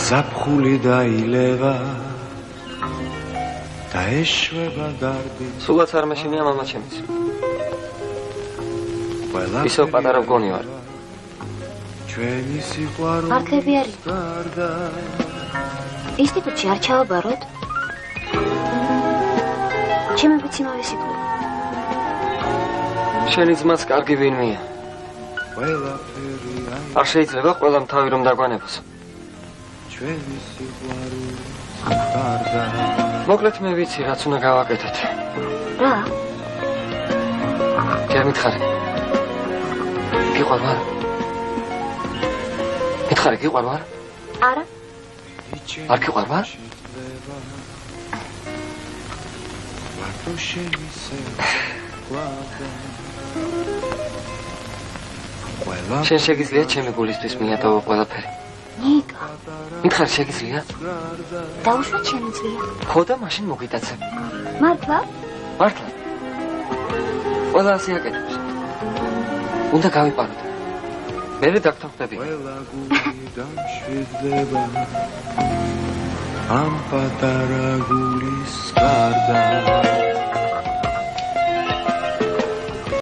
ზაფხული დაილევა და ეშვება დარბი სულაც არ მეშინია მამა ჩემიც ისევ პატარა მგონი ვარ ჩვენი სიყვარული მართლები არის ინსტიტუტში არ ჩავაბაროთ ჩემი ვიცი მოვისიტყვი შენი ძმაც კარგი ვინმეა არ შეიძლება ყველამ თავი რომ დაგვანებას ჩვენი სიყვარულის გარდა მოკლედ მე ვიცი რაც უნდა გავაკეთოთ რა? მითხარი გიყვარ ვარ? მითხარი გიყვარ ვარ? არა არ გიყვარ ვარ? შენ შეგიძლია ჩემი გულისთვის მიატოვო ყველაფერი ნიკა მითხარი შეგიძლია? დაუშვათ შემიძლია ხო და მაშინ მოგიტაცებ მართლა? მართლა ყველა ასე აკეთებს უნდა გავიპაროთ მერე დაგთანხმდები ყველა გული დამშვიდდება ამ პატარა გულის გარდა